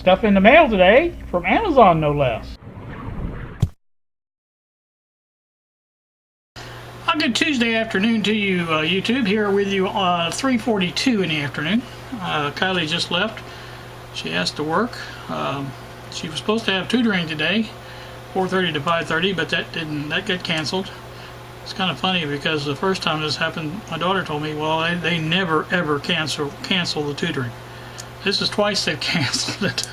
Stuff in the mail today from Amazon, no less. A good Tuesday afternoon to you, YouTube. Here with you 3:42 in the afternoon. Kylie just left. She has to work. She was supposed to have tutoring today, 4:30 to 5:30, but that got canceled. It's kind of funny because the first time this happened, my daughter told me, well, they never ever cancel the tutoring. This is twice they've canceled it.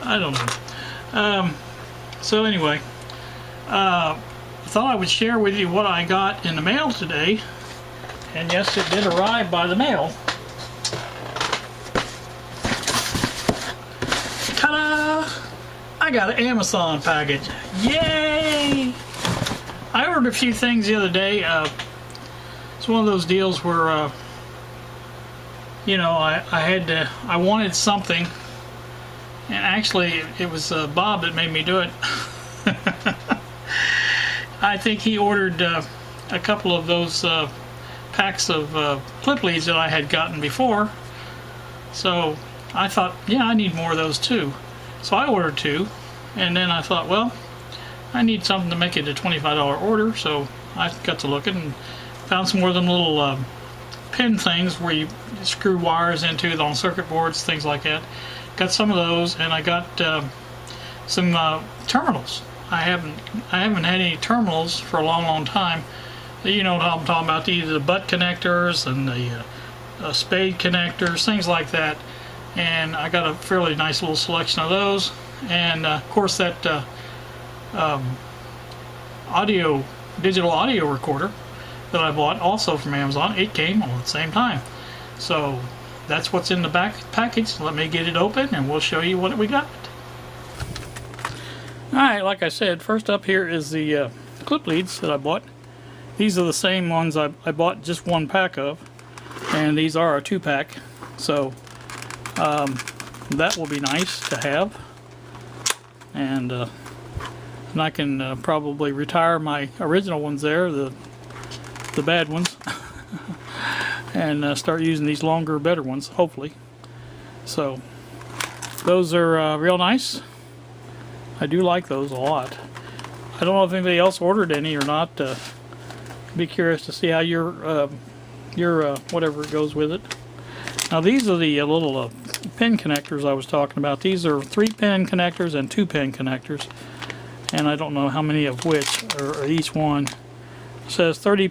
I don't know. So anyway, I thought I would share with you what I got in the mail today. And yes, it did arrive by the mail. Ta-da! I got an Amazon package. Yay! I ordered a few things the other day. It's one of those deals where, you know, I wanted something, and actually it was Bob that made me do it. I think he ordered a couple of those packs of clip leads that I had gotten before. So I thought, yeah, I need more of those too. So I ordered 2, and then I thought, well, I need something to make it a $25 order. So I got to looking and found some more of them little pin things where you screw wires into on circuit boards, things like that. Got some of those, and I got some terminals. I haven't had any terminals for a long time. You know what I'm talking about, the butt connectors and the spade connectors, things like that. And I got a fairly nice little selection of those. And of course that digital audio recorder that I bought also from Amazon, it came all at the same time. So that's what's in the back package. Let me get it open and we'll show you what we got. Alright, like I said, first up here is the clip leads that I bought. These are the same ones I bought just 1 pack of, and these are a 2-pack, so that will be nice to have. And I can probably retire my original ones there, the bad ones, and start using these longer, better ones, hopefully. So those are real nice. I do like those a lot. I don't know if anybody else ordered any or not. Be curious to see how your whatever goes with it. Now these are the little pin connectors I was talking about. These are 3-pin connectors and 2-pin connectors, and I don't know how many of which are each one. It says 30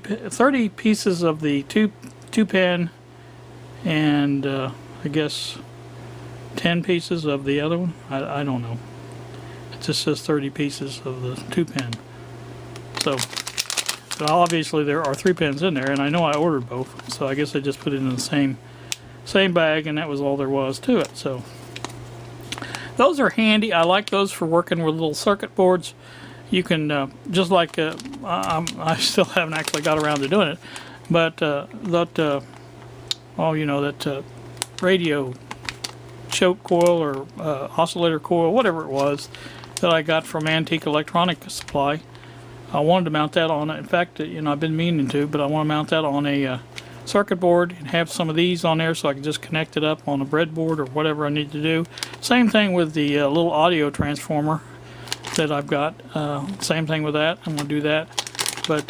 pieces of the 2-pin, and I guess 10 pieces of the other one. I don't know. It just says 30 pieces of the 2-pin. So obviously there are 3 pins in there, and I know I ordered both, so I guess I just put it in the same bag, and that was all there was to it. So those are handy. I like those for working with little circuit boards. You can just like I still haven't actually got around to doing it, but that radio choke coil or oscillator coil, whatever it was that I got from Antique Electronic Supply. I wanted to mount that on, in fact, you know, I've been meaning to, but I want to mount that on a circuit board and have some of these on there so I can just connect it up on a breadboard or whatever I need to do. Same thing with the little audio transformer that I've got. Same thing with that. I'm going to do that. But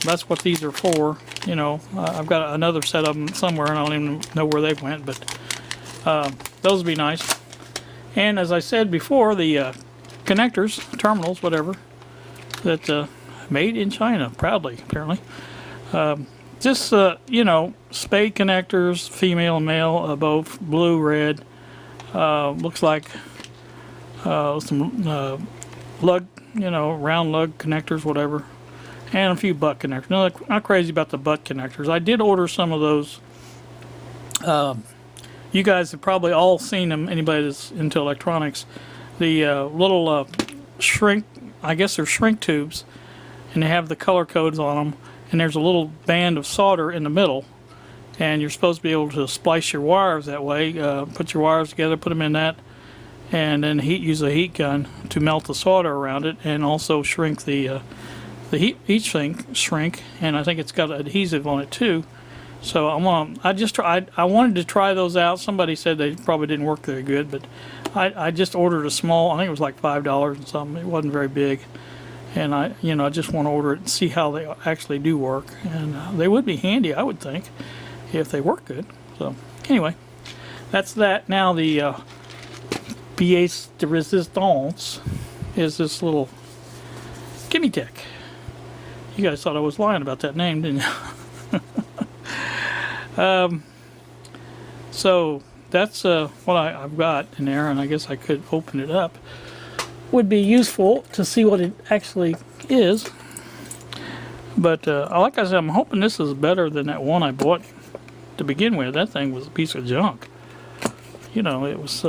that's what these are for. You know, I've got another set of them somewhere, and I don't even know where they went, but those would be nice. And as I said before, the connectors, terminals, whatever, that made in China, proudly, apparently. Just, you know, spade connectors, female and male, both blue, red. Looks like some lug, you know, round lug connectors, whatever. And a few butt connectors. No, not crazy about the butt connectors. I did order some of those. You guys have probably all seen them, anybody that's into electronics. The little shrink, I guess they're shrink tubes, and they have the color codes on them, and there's a little band of solder in the middle, and you're supposed to be able to splice your wires that way. Put your wires together, put them in that, and then use a heat gun to melt the solder around it, and also shrink the heat shrink, and I think it's got adhesive on it too. So I wanted to try those out. Somebody said they probably didn't work very good, but I just ordered a small. I think it was like $5 and something. It wasn't very big, and I just want to order it and see how they actually do work. And they would be handy, I would think, if they work good. So anyway, that's that. Now the pièce de résistance is this little Kimitech. You guys thought I was lying about that name, didn't you? So that's what I've got in there, and I guess I could open it up. Would be useful to see what it actually is. But like I said, I'm hoping this is better than that one I bought to begin with. That thing was a piece of junk. You know, it was.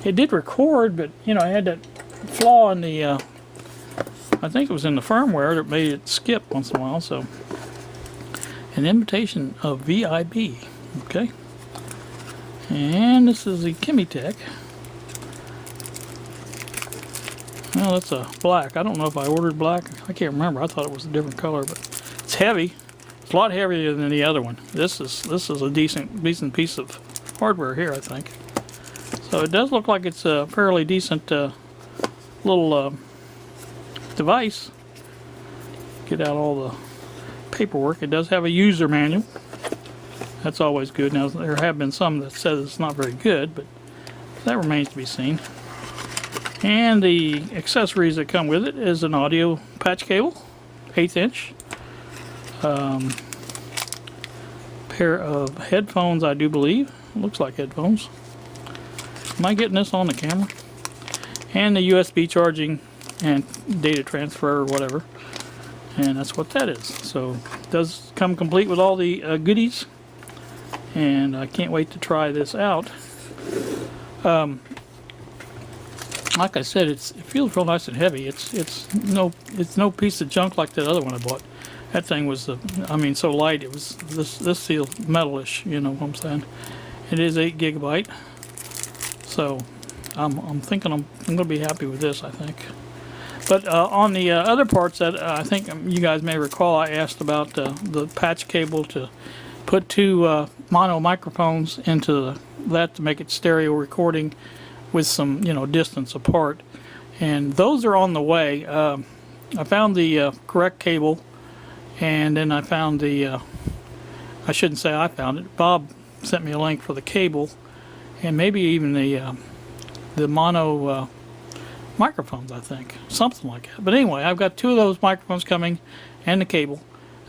It did record, but you know, I had that flaw in the. I think it was in the firmware that made it skip once in a while. So, an imitation of VIB. Okay. And this is the Kimitech. Well, that's a black. I don't know if I ordered black. I can't remember. I thought it was a different color, but it's heavy. It's a lot heavier than the other one. This is a decent piece of hardware here, I think. So it does look like it's a fairly decent little device. Get out all the paperwork. It does have a user manual. That's always good. Now there have been some that says it's not very good, but that remains to be seen. And the accessories that come with it is an audio patch cable, 1/8 inch. Pair of headphones, I do believe. Looks like headphones. Am I getting this on the camera? And the USB charging and data transfer or whatever. And that's what that is. So it does come complete with all the goodies. And I can't wait to try this out. Like I said, it feels real nice and heavy. It's no piece of junk like that other one I bought. That thing was so light. It was this feels metalish. You know what I'm saying? It is 8 GB. So I'm thinking I'm going to be happy with this. I think. But on the other parts that I think you guys may recall, I asked about the patch cable to put 2 mono microphones into that to make it stereo recording with some distance apart, and those are on the way. I found the correct cable, and then I found the I shouldn't say I found it. Bob sent me a link for the cable, and maybe even the mono microphones, I think, something like that. But anyway, I've got 2 of those microphones coming, and the cable.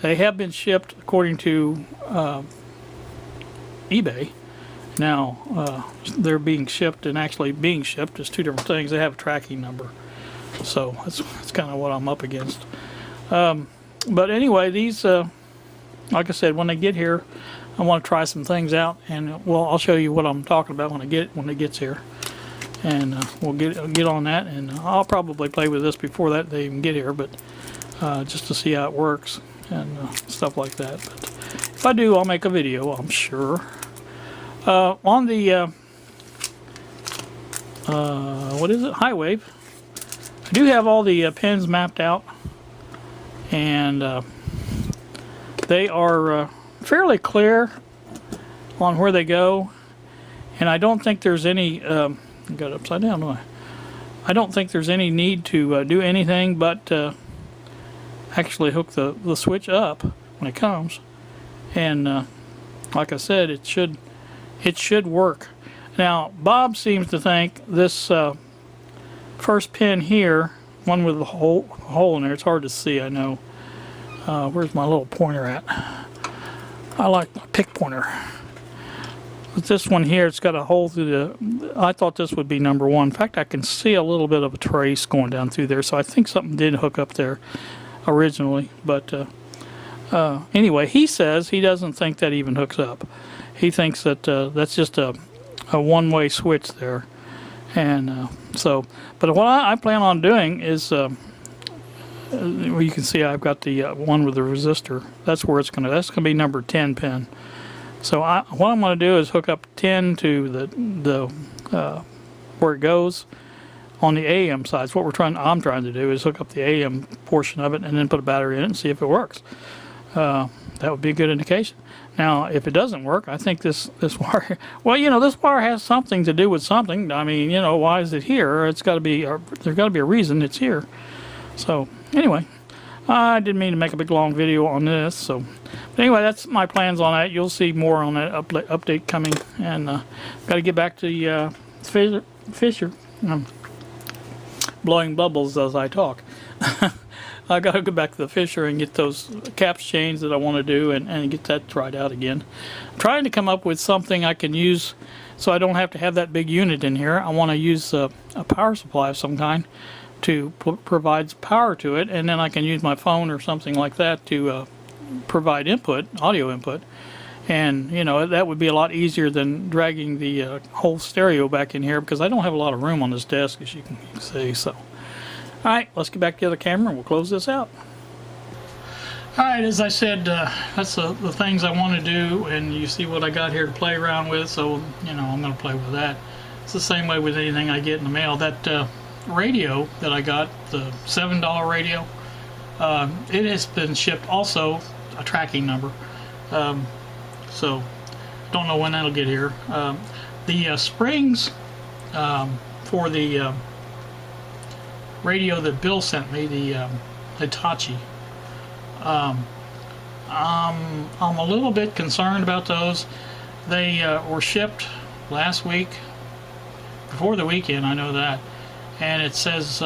They have been shipped according to eBay. Now, they're being shipped and actually being shipped is 2 different things. They have a tracking number. So that's kind of what I'm up against. But anyway, these, like I said, when they get here, I want to try some things out. And, well, I'll show you what I'm talking about when it gets here. And we'll get on that. And I'll probably play with this before they even get here, but just to see how it works and stuff like that. But if I do, I'll make a video, I'm sure. On the what is it? Highwave. I do have all the pins mapped out, and they are fairly clear on where they go. And I don't think there's any. Got it upside down, don't I? I don't think there's any need to do anything but actually hook the switch up when it comes, and like I said, it should work. Now Bob seems to think this first pin here, one with the hole in there, it's hard to see, I know. Where's my little pointer at? I like my pick pointer. But this one here, it's got a hole through I thought this would be number 1. In fact, I can see a little bit of a trace going down through there, so I think something did hook up there originally. But anyway, he says he doesn't think that even hooks up. He thinks that that's just a one-way switch there. And but what I plan on doing is, you can see I've got the one with the resistor. That's where that's gonna be number 10 pin. So what I'm gonna do is hook up 10 to the where it goes on the AM side. So what I'm trying to do is hook up the AM portion of it and then put a battery in it and see if it works. that would be a good indication. Now, if it doesn't work, I think this wire, well, you know, this wire has something to do with something. I mean, you know, why is it here? It's got to be, there's got to be a reason it's here. So, anyway, I didn't mean to make a big long video on this. So, but anyway, that's my plans on that. You'll see more on that update coming. And got to get back to the Fisher. I'm blowing bubbles as I talk. I got to go back to the Fisher and get those caps changed that I want to do and get that tried out again. I'm trying to come up with something I can use so I don't have to have that big unit in here. I want to use a power supply of some kind to provide power to it, and then I can use my phone or something like that to provide input, audio input. And, you know, that would be a lot easier than dragging the whole stereo back in here, because I don't have a lot of room on this desk, as you can see. So, alright, let's get back to the other camera and we'll close this out. Alright, as I said, that's the things I want to do, and you see what I got here to play around with, so, you know, I'm going to play with that. It's the same way with anything I get in the mail. That radio that I got, the $7 radio, it has been shipped also, a tracking number. So, don't know when that'll get here. The springs for the radio that Bill sent me, the Hitachi, I'm a little bit concerned about those. They were shipped last week, before the weekend, I know that, and it says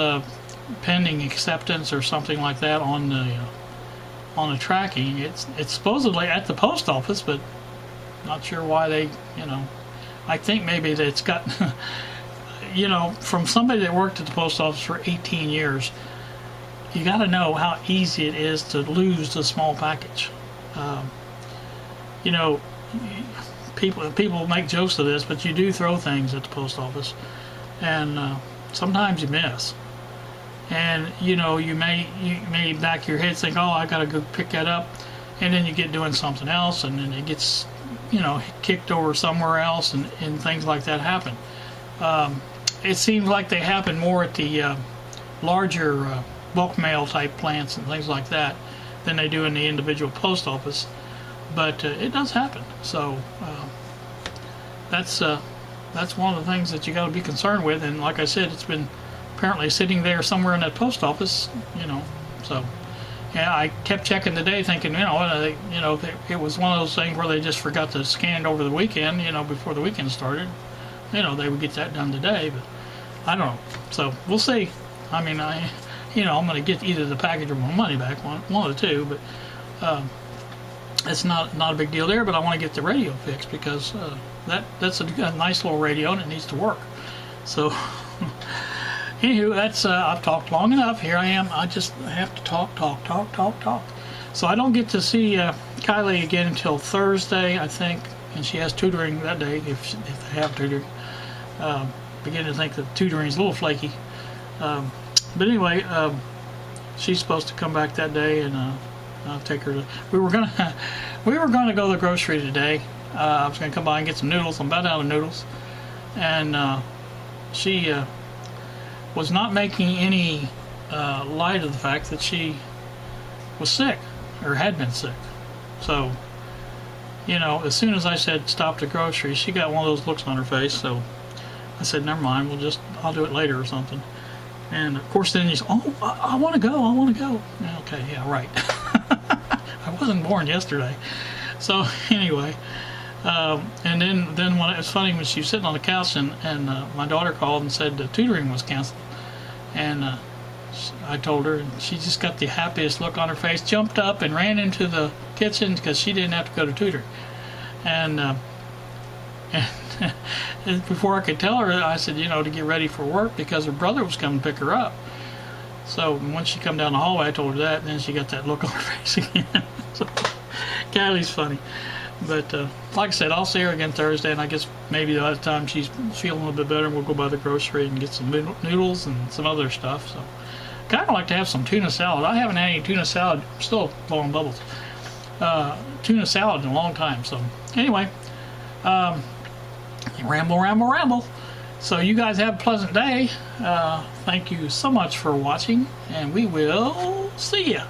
pending acceptance or something like that on the tracking. It's supposedly at the post office, but not sure why they, you know, I think maybe that it's got you know, from somebody that worked at the post office for 18 years, you got to know how easy it is to lose a small package. You know, people make jokes of this, but you do throw things at the post office, and sometimes you miss. And you know, you may back of your head think, oh, I got to go pick that up, and then you get doing something else, and then it gets, you know, kicked over somewhere else, and things like that happen. It seems like they happen more at the larger bulk mail type plants and things like that than they do in the individual post office, but it does happen. So that's one of the things that you got to be concerned with. And like I said, it's been apparently sitting there somewhere in that post office, you know. So yeah, I kept checking today, thinking, you know, it was one of those things where they just forgot to scan it over the weekend, you know, before the weekend started. You know, they would get that done today, but I don't know. So we'll see. I mean, you know, I'm going to get either the package or my money back, one of the two, but it's not a big deal there. But I want to get the radio fixed, because that's a nice little radio and it needs to work. So anywho, that's I've talked long enough. Here I am. I just have to talk. So I don't get to see Kylie again until Thursday, I think, and she has tutoring that day, if they have tutoring. Beginning to think that tutoring is a little flaky. But anyway, she's supposed to come back that day, and I'll take her to. We were gonna go to the grocery today. I was gonna come by and get some noodles. I'm about out of noodles, and she was not making any light of the fact that she was sick or had been sick. So, you know, as soon as I said stop the grocery, she got one of those looks on her face. So I said, never mind, I'll do it later or something. And of course then you say, oh, I want to go. Okay, yeah, right. I wasn't born yesterday. So anyway, and then when it was funny, when she was sitting on the couch, and my daughter called and said the tutoring was canceled. And I told her, and she just got the happiest look on her face, jumped up and ran into the kitchen because she didn't have to go to tutoring. And before I could tell her, I said, you know, to get ready for work, because her brother was coming to pick her up. So when she come down the hallway, I told her that, and then she got that look on her face again. So Kylie's funny. But like I said, I'll see her again Thursday, and I guess maybe by the time she's feeling a little bit better, we'll go by the grocery and get some noodles and some other stuff. So kind of like to have some tuna salad. I haven't had any tuna salad. I'm still blowing bubbles. Tuna salad in a long time. So anyway, ramble. So you guys have a pleasant day. Thank you so much for watching, and we will see ya.